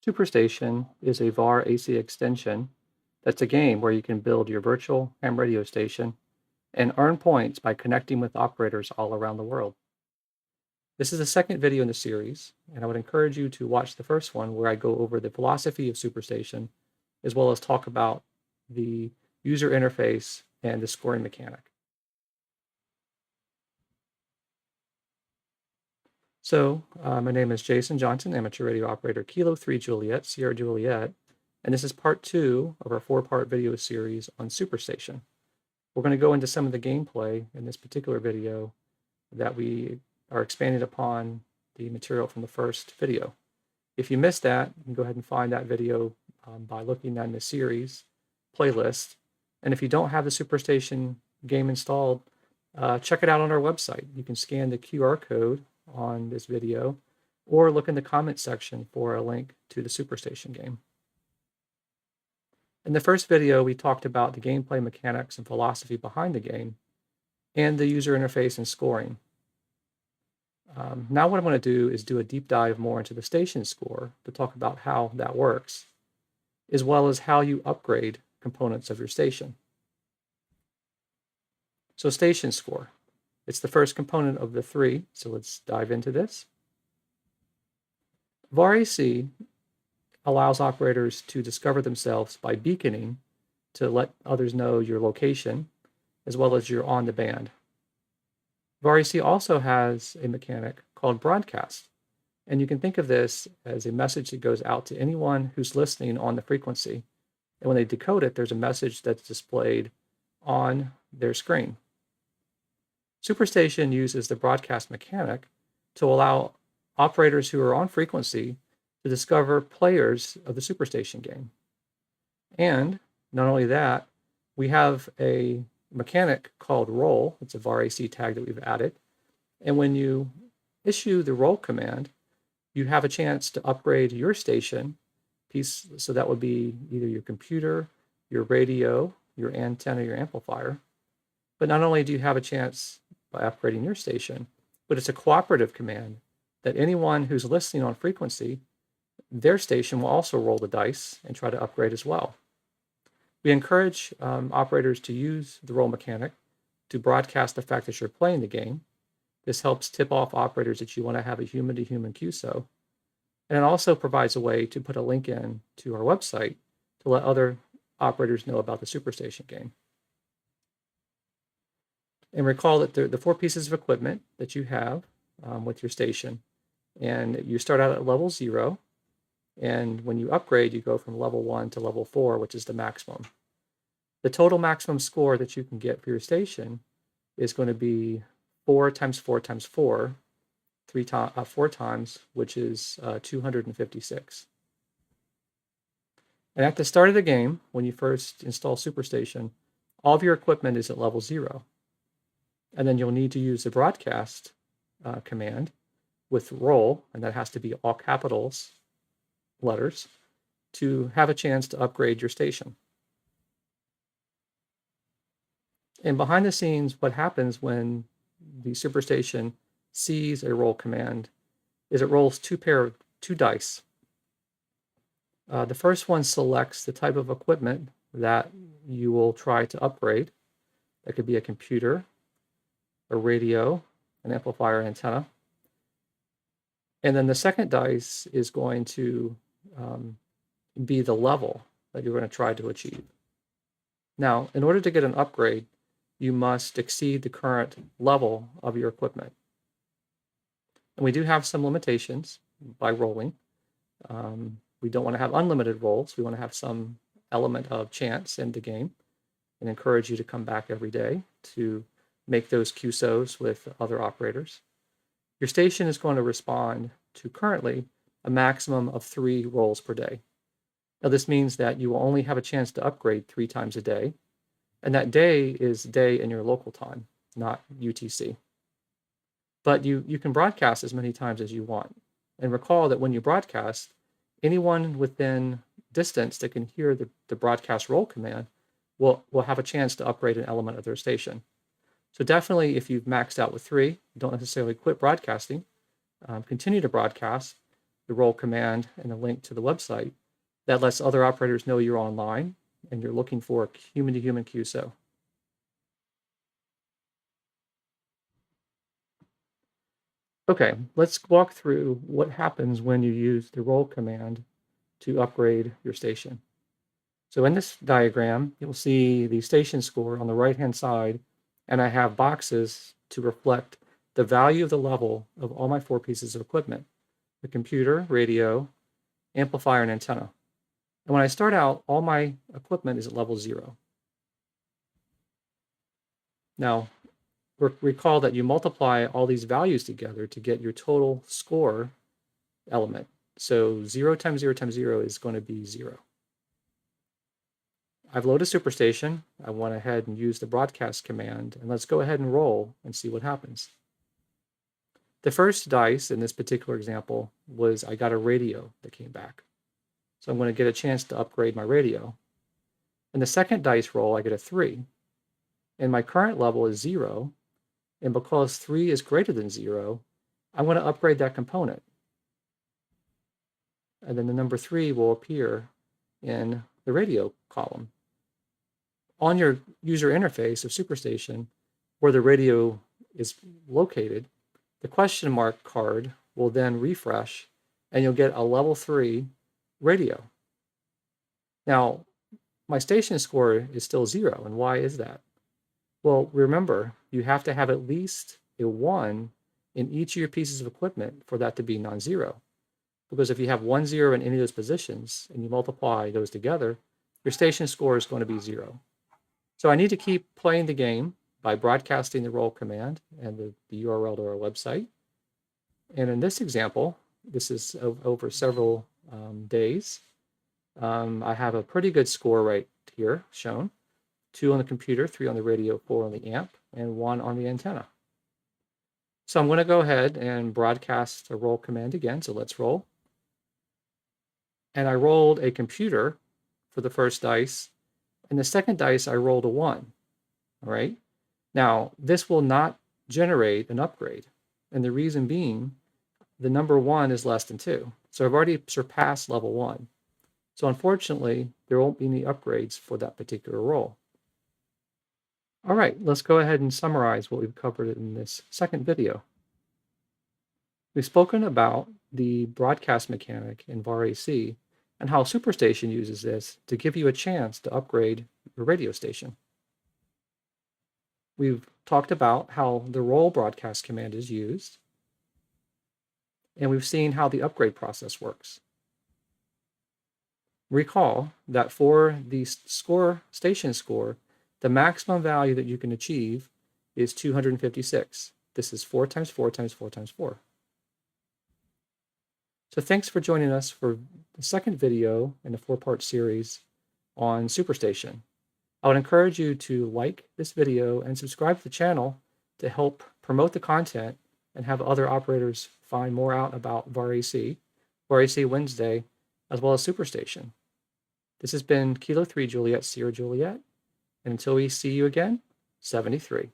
Superstation is a VarAC extension that's a game where you can build your virtual ham radio station and earn points by connecting with operators all around the world. This is the second video in the series, and I would encourage you to watch the first one where I go over the philosophy of Superstation, as well as talk about the user interface and the scoring mechanic. So, my name is Jason Johnson, amateur radio operator, Kilo 3 Juliet, Sierra Juliet, and this is part 2 of our 4-part video series on Superstation. We're going to go into some of the gameplay in this particular video that we are expanding upon the material from the first video. If you missed that, you can go ahead and find that video by looking at the series playlist. And if you don't have the Superstation game installed, check it out on our website. You can scan the QR code on this video or look in the comment section for a link to the Superstation game. In the first video, we talked about the gameplay mechanics and philosophy behind the game and the user interface and scoring. Now what I'm going to do is do a deep dive more into the station score to talk about how that works, as well as how you upgrade components of your station. So station score. It's the first component of the 3, so let's dive into this. VarAC allows operators to discover themselves by beaconing to let others know your location, as well as you're on the band. VarAC also has a mechanic called broadcast, and you can think of this as a message that goes out to anyone who's listening on the frequency. And when they decode it, there's a message that's displayed on their screen. Superstation uses the broadcast mechanic to allow operators who are on frequency to discover players of the Superstation game. And not only that, we have a mechanic called roll. It's a VarAC tag that we've added. And when you issue the roll command, you have a chance to upgrade your station piece. So that would be either your computer, your radio, your antenna, your amplifier. But not only do you have a chance by upgrading your station, but it's a cooperative command that anyone who's listening on frequency, their station will also roll the dice and try to upgrade as well. We encourage operators to use the roll mechanic to broadcast the fact that you're playing the game. This helps tip off operators that you want to have a human-to-human QSO. And it also provides a way to put a link in to our website to let other operators know about the Superstation game. And recall that the 4 pieces of equipment that you have with your station, and you start out at level 0, and when you upgrade, you go from level 1 to level 4, which is the maximum. The total maximum score that you can get for your station is going to be 4 times 4 times 4, 4 times, which is 256. And at the start of the game, when you first install Superstation, all of your equipment is at level 0. And then you'll need to use the broadcast command with roll, and that has to be all capitals letters, to have a chance to upgrade your station. And behind the scenes, what happens when the Superstation sees a roll command is it rolls 2 dice. The first one selects the type of equipment that you will try to upgrade. That could be a computer, a radio, an amplifier, antenna. And then the second dice is going to be the level that you're going to try to achieve. Now, in order to get an upgrade, you must exceed the current level of your equipment. And we do have some limitations by rolling. We don't want to have unlimited rolls. We want to have some element of chance in the game, and encourage you to come back every day to make those QSOs with other operators. Your station is going to respond to currently a maximum of 3 rolls per day. Now this means that you will only have a chance to upgrade 3 times a day, and that day is day in your local time, not UTC. But you can broadcast as many times as you want. And recall that when you broadcast, anyone within distance that can hear the broadcast roll command will have a chance to upgrade an element of their station. So definitely, if you've maxed out with 3, don't necessarily quit broadcasting. Continue to broadcast, the role command and a link to the website that lets other operators know you're online and you're looking for a human-to-human QSO. Okay, let's walk through what happens when you use the role command to upgrade your station. So in this diagram, you'll see the station score on the right-hand side, and I have boxes to reflect the value of the level of all my 4 pieces of equipment: the computer, radio, amplifier, and antenna. And when I start out, all my equipment is at level 0. Now, recall that you multiply all these values together to get your total score element. So 0 times 0 times 0 is going to be 0. I've loaded Superstation. I went ahead and used the broadcast command, and let's go ahead and roll and see what happens. The first dice in this particular example was I got a radio that came back. So I'm going to get a chance to upgrade my radio. In the second dice roll, I get a 3. And my current level is 0. And because 3 is greater than 0, I'm going to upgrade that component. And then the number 3 will appear in the radio column. On your user interface of Superstation, where the radio is located, the question mark card will then refresh, and you'll get a level 3 radio. Now, my station score is still 0, and why is that? Well, remember, you have to have at least a 1 in each of your pieces of equipment for that to be non-zero. Because if you have 1, 0 in any of those positions, and you multiply those together, your station score is going to be 0. So I need to keep playing the game by broadcasting the role command and the URL to our website. And in this example, this is over several days. I have a pretty good score right here shown: 2 on the computer, 3 on the radio, 4 on the amp, and 1 on the antenna. So I'm going to go ahead and broadcast a roll command again. So let's roll. And I rolled a computer for the first dice. And the second dice, I rolled a 1. All right. Now, this will not generate an upgrade. And the reason being, the number 1 is less than 2. So I've already surpassed level 1. So unfortunately, there won't be any upgrades for that particular roll. All right, let's go ahead and summarize what we've covered in this second video. We've spoken about the broadcast mechanic in VarAC and how Superstation uses this to give you a chance to upgrade your radio station. We've talked about how the roll broadcast command is used, and we've seen how the upgrade process works. Recall that for the station score, the maximum value that you can achieve is 256. This is 4 times 4 times 4 times 4. So thanks for joining us for the second video in a 4-part series on Superstation. I would encourage you to like this video and subscribe to the channel to help promote the content and have other operators find more out about VarAC, VarAC Wednesday, as well as Superstation. This has been Kilo 3 Juliet Sierra Juliet, and until we see you again, 73.